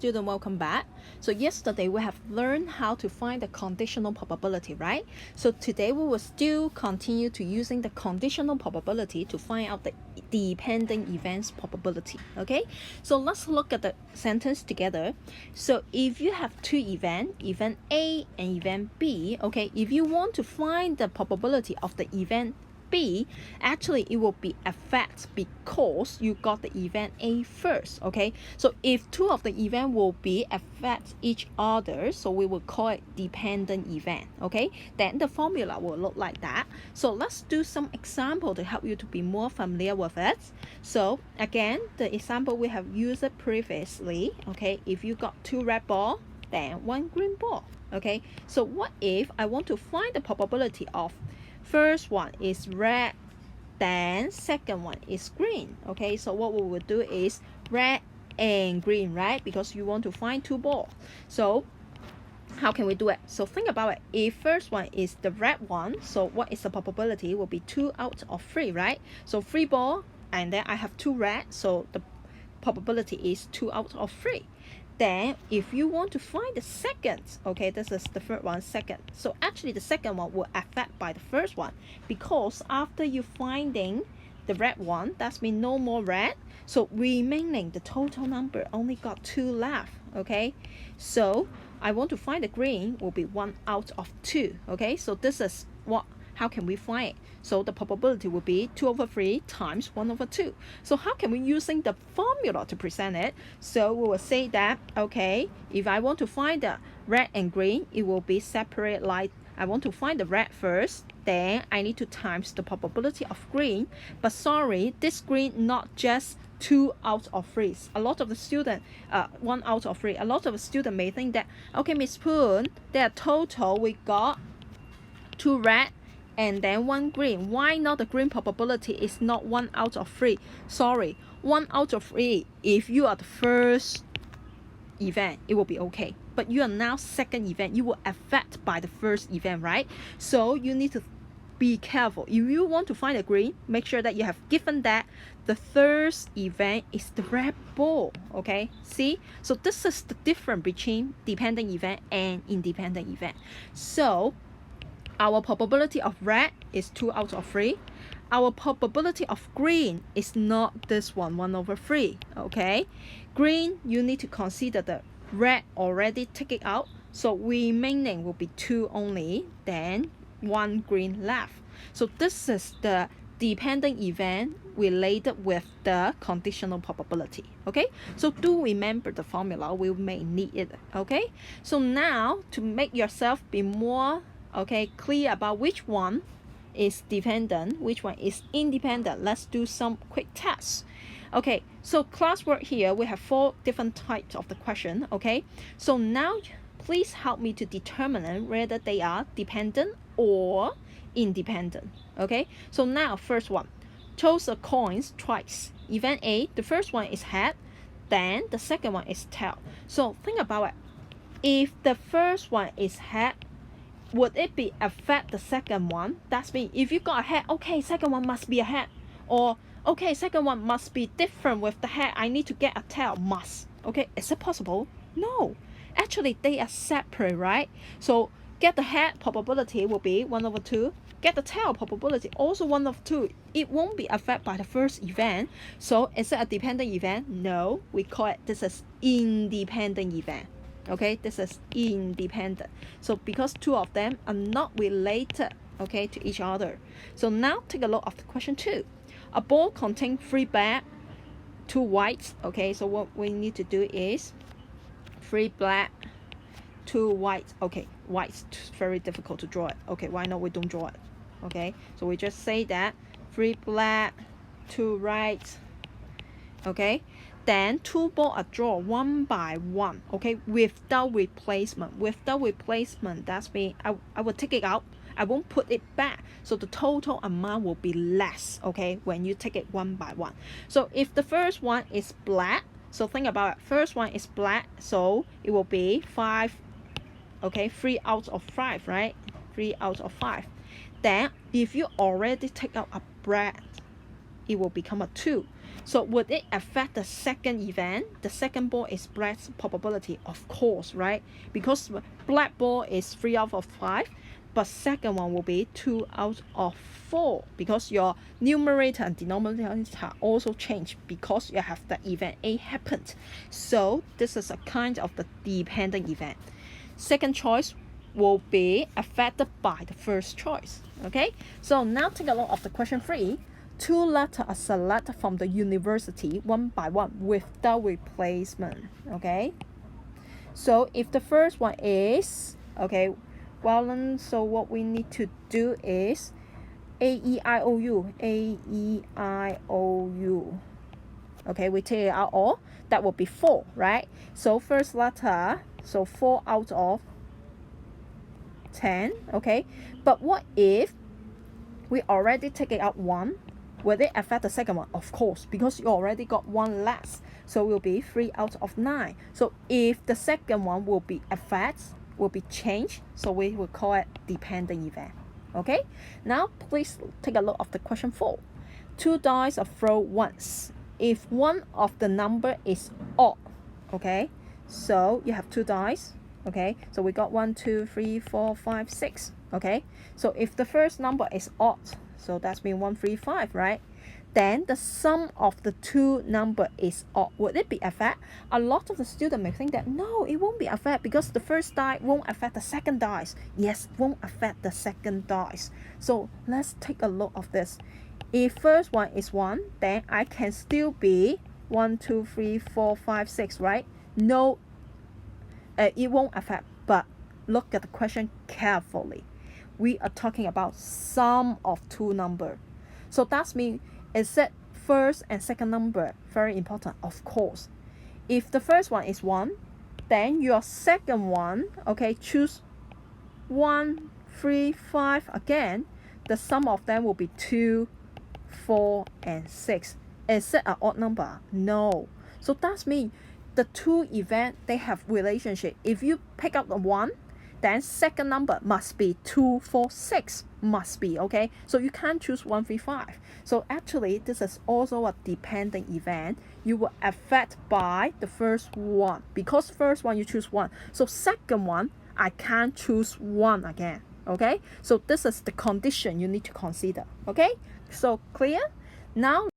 Student, welcome back. So yesterday we have learned how to find the conditional probability, right? So today we will still continue to using the conditional probability to find out the dependent events probability, okay? So let's look at the sentence together. So if you have two events, event A and event B, okay, if you want to find the probability of the event B, actually it will be affect because you got the event A first, okay? So if two of the event will be affect each other, so we will call it dependent event, okay? Then the formula will look like that. So let's do some example to help you to be more familiar with it. So again, the example we have used previously, okay? If you got two red ball, then one green ball, okay? So what if I want to find the probability of first one is red, then second one is green, okay? So what we will do is red and green, right? Because you want to find two balls. So how can we do it? So think about it. If first one is the red one, so what is the probability? Will be 2 out of 3, right? So 3 ball, and then I have 2 red, so the probability is 2 out of 3. Then if you want to find the second, okay, this is the first one, second. So actually the second one will affect by the first one, because after you finding the red one, that's mean no more red. So remaining the total number only got 2 left, okay? So I want to find the green will be 1 out of 2, okay? So this is what, how can we find it? So the probability will be 2 over 3 times 1 over 2. So how can we using the formula to present it? So we will say that, okay, if I want to find the red and green, it will be separate like I want to find the red first, then I need to times the probability of green. But sorry, this green not just 2 out of 3. A lot of the student, 1 out of 3. A lot of the student may think that, okay, Miss Poon, their total we got 2 red and then 1 green. Why not the green probability is not 1 out of 3? Sorry, 1 out of 3. If you are the first event, it will be okay. But you are now second event, you will affect by the first event, right? So you need to be careful. If you want to find a green, make sure that you have given that the first event is the red ball, okay? See? So this is the difference between dependent event and independent event. So our probability of red is 2 out of 3. Our probability of green is not this one, 1 over 3, okay? Green, you need to consider the red already take it out, so remaining will be 2 only, then 1 green left. So this is the dependent event related with the conditional probability, okay? So do remember the formula, we may need it, okay? So now to make yourself be more clear about which one is dependent, which one is independent, let's do some quick tests. Okay, so classwork here, we have 4 different types of the question, okay? So now please help me to determine whether they are dependent or independent, okay? So now first one, toss a coin twice. Event A, the first one is head, then the second one is tail. So think about it. If the first one is head, would it be affect the second one? That's mean if you got a head, okay, second one must be a head. Or okay, second one must be different with the head, I need to get a tail, must. Okay, is it possible? No. Actually, they are separate, right? So get the head probability will be 1 over 2. Get the tail probability also 1 over 2. It won't be affected by the first event. So is it a dependent event? No. We call it, this is independent event. Okay, this is independent. So because 2 of them are not related, okay, to each other. So now take a look at the question 2. A ball contains 3 black, 2 whites. Okay, so what we need to do is 3 black, 2 whites. Okay, whites very difficult to draw it. Okay, why not we don't draw it? Okay, so we just say that 3 black, 2 whites. Okay, then 2 balls are drawn 1 by 1, okay, without replacement. Without replacement, that's mean I will take it out, I won't put it back, so the total amount will be less, okay, when you take it 1 by 1. So if the first one is black, so think about it, first one is black, so it will be 5, okay, 3 out of 5, right? 3 out of 5. Then if you already take out a red it will become a 2. So would it affect the second event? The second ball is black's probability, of course, right? Because black ball is 3 out of 5, but second one will be 2 out of 4, because your numerator and denominator also change because you have the event A happened. So this is a kind of the dependent event. Second choice will be affected by the first choice. Okay, so now take a look of the question 3. 2 letters are selected from the university one by one without replacement. Okay, so if the first one is, okay, well then, so what we need to do is A-E-I-O-U, A-E-I-O-U. Okay, we take it out all, that will be 4, right? So first letter, so 4 out of 10, okay? But what if we already take it out 1? Will it affect the second one? Of course, because you already got 1 less. So it will be 3 out of 9. So if the second one will be affected, will be changed, so we will call it dependent event. Okay, now please take a look of the question 4. 2 dice are thrown once. If one of the number is odd, okay, so you have 2 dice. Okay, so we got 1, 2, 3, 4, 5, 6. Okay, so if the first number is odd, so that's mean 1, 3, 5, right? Then the sum of the 2 number is odd. Would it be affect? A lot of the student may think that no, it won't be affect because the first die won't affect the second dice. Yes, won't affect the second dice. So let's take a look of this. If first one is 1, then I can still be 1, 2, 3, 4, 5, 6, right? No, it won't affect. But look at the question carefully. We are talking about sum of 2 number. So that means, is it first and second number? Very important, of course. If the first one is 1, then your second one, okay, choose 1, 3, 5 again. The sum of them will be 2, 4, and 6. Is it an odd number? No. So that means the 2 events, they have relationship. If you pick up the 1, then second number must be 2, 4, 6, must be, okay? So you can't choose 1, 3, 5. So actually, this is also a dependent event. You will affect by the first one. Because first one, you choose 1. So second one, I can't choose 1 again, okay? So this is the condition you need to consider, okay? So clear? Now,